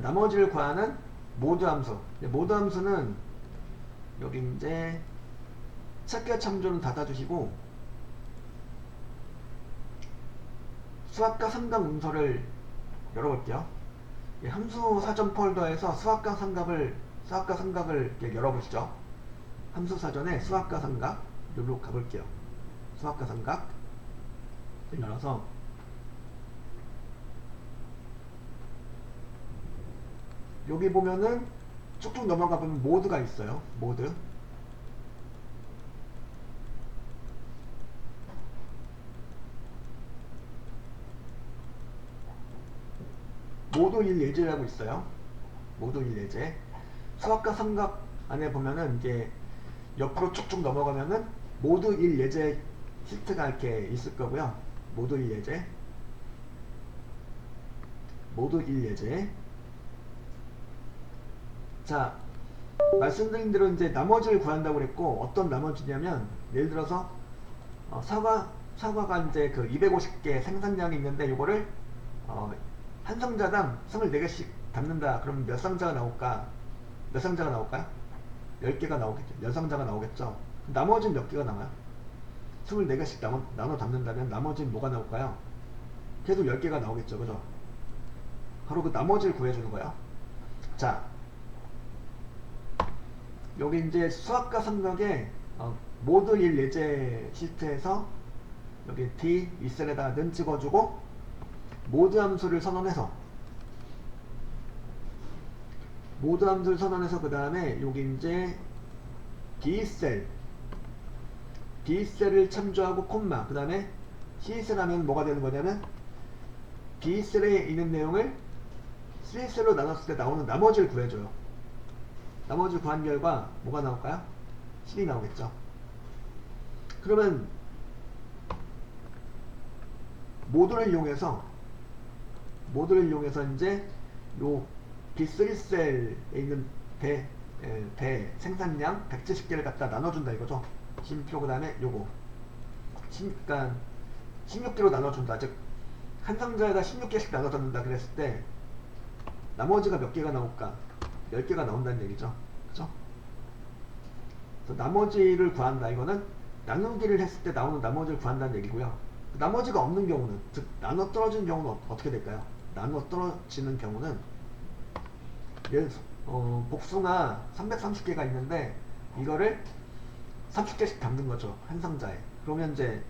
나머지를 구하는 모드 함수. 모드 함수는 여기 이제 찾기와 참조는 닫아주시고 수학과 3강 문서를 열어볼게요. 함수 사전 폴더에서 수학과 삼각을 이렇게 열어보시죠. 함수 사전에 수학과 삼각 여기로 가볼게요. 수학과 삼각 열어서 여기 보면은 쭉쭉 넘어가 보면 모드가 있어요. 모드 1 예제라고 있어요. 모드 1 예제. 수학과 삼각 안에 보면은 이제 옆으로 쭉쭉 넘어가면은 모드 1 예제 시트가 이렇게 있을 거고요. 모드 1 예제. 모드 1 예제. 자, 말씀드린 대로 이제 나머지를 구한다고 그랬고, 어떤 나머지냐면, 예를 들어서, 사과가 이제 그 250개 생산량이 있는데, 요거를, 한 상자당 24개씩 담는다. 그럼 몇 상자가 나올까? 몇 상자가 나올까요? 10개가 나오겠죠. 10상자가 나오겠죠. 나머지는 몇 개가 나와요? 24개씩 나눠 담는다면 나머지는 뭐가 나올까요? 계속 10개가 나오겠죠. 그죠? 바로 그 나머지를 구해주는 거예요. 자, 여기 이제 수학과 삼각의 모드 1 예제 시트에서 여기 D 이 셀에다 는 찍어주고 모드 함수를 선언해서 그 다음에 여기 이제 B셀을 참조하고 콤마 그 다음에 C셀 하면 뭐가 되는 거냐면 B셀에 있는 내용을 C셀로 나눴을 때 나오는 나머지를 구해줘요. 나머지 구한 결과 뭐가 나올까요? 10이 나오겠죠. 그러면 모듈을 이용해서 이제 요 B3셀에 있는 배 생산량 170개를 갖다 나눠준다 이거죠. 심표 그 다음에 요거 그러니까 16개로 나눠준다. 즉 한 상자에다 16개씩 나눠줬는다 그랬을 때 나머지가 몇 개가 나올까? 10개가 나온다는 얘기죠. 그죠? 그래서 나머지를 구한다. 이거는 나누기를 했을 때 나오는 나머지를 구한다는 얘기고요. 나머지가 없는 경우는, 즉 나눠 떨어지는 경우는 어떻게 될까요? 나눠 떨어지는 경우는 복숭아 330개가 있는데 이거를 30개씩 담는 거죠. 한 상자에. 그러면 이제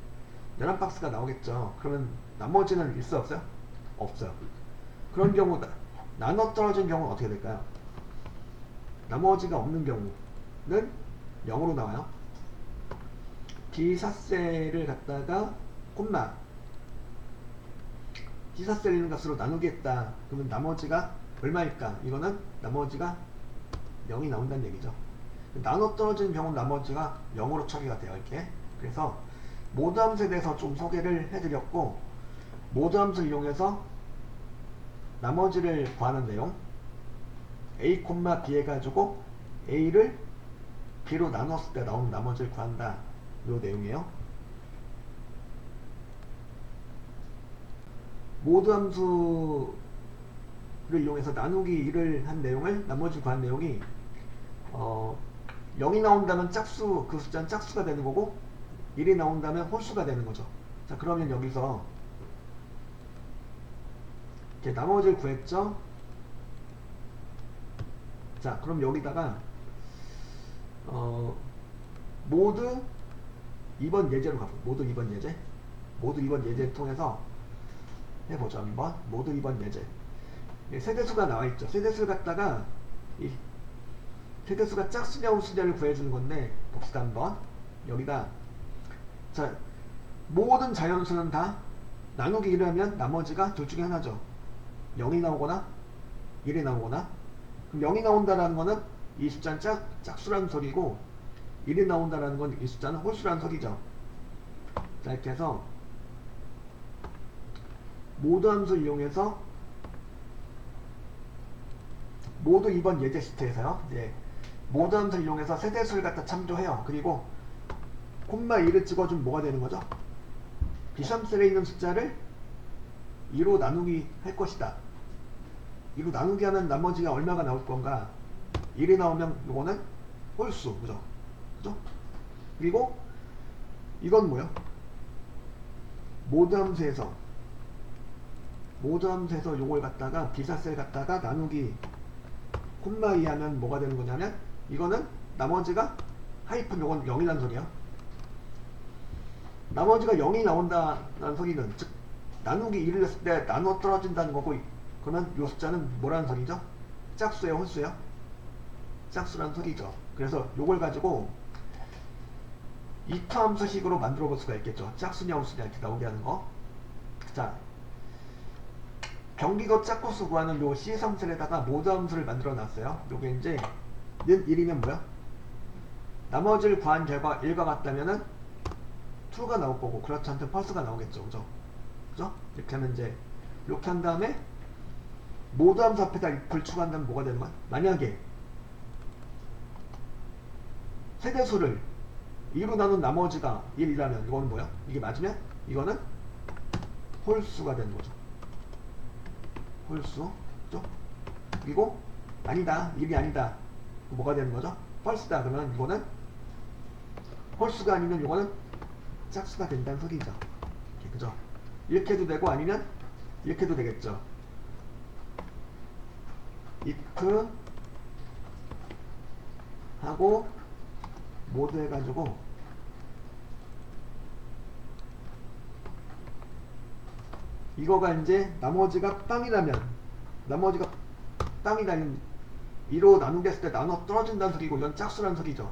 11박스가 나오겠죠. 그러면 나머지는 있어 없어요? 없어요. 그런 경우 나눠 떨어진 경우는 어떻게 될까요? 나머지가 없는 경우는 0으로 나와요. B4셀을 갖다가 콤마 B4셀 있는 값으로 나누기 했다. 그러면 나머지가 얼마일까? 이거는 나머지가 0이 나온다는 얘기죠. 나눠 떨어지는 경우는 나머지가 0으로 처리가 돼요. 이렇게. 그래서 모드 함수에 대해서 좀 소개를 해드렸고, 모드 함수를 이용해서 나머지를 구하는 내용 A, B 해가지고 A를 B로 나눴을 때 나오는 나머지를 구한다. 요 내용이에요. 모드 함수를 이용해서 나누기 1을 한 내용을 나머지 구한 내용이 0이 나온다면 짝수, 그 숫자는 짝수가 되는 거고 1이 나온다면 홀수가 되는 거죠. 자, 그러면 여기서 이렇게 나머지를 구했죠. 자, 그럼 여기다가 모드 2번 예제로 가볼게요. 모드 2번 예제. 모드 2번 예제를 통해서 해보죠. 한번 모드 2번 예제. 세대수가 나와있죠. 세대수를 갖다가 이 세대수가 짝수냐 홀수냐를 구해주는 건데 봅시다. 한번 여기다 자, 모든 자연수는 다 나누기 1을 하면 나머지가 둘 중에 하나죠. 0이 나오거나 1이 나오거나. 그럼 0이 나온다라는 거는 이 숫자는 짝수라는 소리고 1이 나온다라는 건 이 숫자는 홀수라는 소리죠. 자, 이렇게 해서 모드 함수 이용해서 모드 2번 예제 시트에서요. 이제 모드 함수 이용해서 세대수를 갖다 참조해요. 그리고 콤마 2를 찍어주면 뭐가 되는 거죠? B3셀에 있는 숫자를 2로 나누기 할 것이다. 이거 나누기 하면 나머지가 얼마가 나올 건가? 1이 나오면 이거는 홀수, 그죠? 그죠? 그리고 이건 뭐야? 모드 함수에서 요걸 갖다가 비사셀 갖다가 나누기 콤마 2 하면 뭐가 되는 거냐면 이거는 나머지가 하이픈 요건 0이라는 소리야. 나머지가 0이 나온다는 소리는 즉 나누기 1을 했을 때 나누어 떨어진다는 거고, 그러면 요 숫자는 뭐라는 소리죠? 짝수예요, 홀수예요? 짝수라는 소리죠. 그래서 요걸 가지고 이터 함수식으로 만들어 볼 수가 있겠죠. 짝수냐 홀수냐 이렇게 나오게 하는 거. 자, 경기도 짝코수 구하는 요 C3셀에다가 모드 함수를 만들어 놨어요. 요게 이제 는 1이면 뭐야? 나머지를 구한 결과 1과 같다면은 true가 나올 거고, 그렇지 않다면 false가 나오겠죠. 그죠? 그죠? 이렇게 하면 이제 이렇게 한 다음에 모드 함수 앞에다 if를 추가한다면 뭐가 되는 거야? 만약에 세대수를 2로 나눈 나머지가 1이라면 이거는 뭐야? 이게 맞으면 이거는 홀수가 되는 거죠. 홀수. 그죠? 그리고 아니다, 1이 아니다, 뭐가 되는 거죠? false다. 그러면 이거는 홀수가 아니면 이거는 짝수가 된다는 소리죠. 이렇게, 그죠? 이렇게 해도 되고 아니면 이렇게 해도 되겠죠. if 하고 모드 해가지고 이거가 이제 나머지가 빵이라면, 나머지가 빵이라는 2로 나누겠을 때 나눠 떨어진다는 소리고, 이건 짝수라는 소리죠.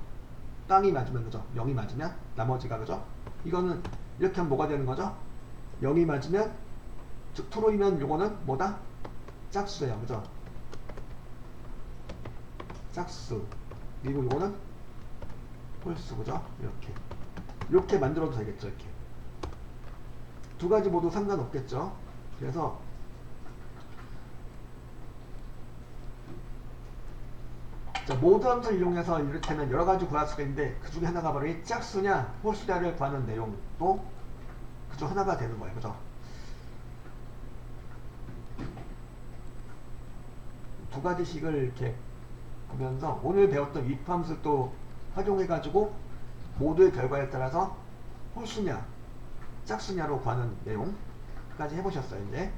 빵이 맞으면, 그죠? 0이 맞으면 나머지가, 그죠? 이거는 이렇게 하면 뭐가 되는 거죠? 0이 맞으면, 즉 true이면 요거는 뭐다? 짝수예요, 그죠? 짝수. 그리고 요거는 홀수, 그죠? 이렇게 만들어도 되겠죠. 이렇게 두 가지 모두 상관없겠죠. 그래서 자, 모드 함수를 이용해서 이를테면 여러 가지 구할 수가 있는데 그 중에 하나가 바로 이 짝수냐 홀수냐를 구하는 내용도 그중 하나가 되는 거예요. 그죠? 두 가지씩을 이렇게 보면서 오늘 배웠던 if 함수를 또 활용해가지고 모두의 결과에 따라서 홀수냐 짝수냐로 구하는 내용까지 해보셨어요. 이제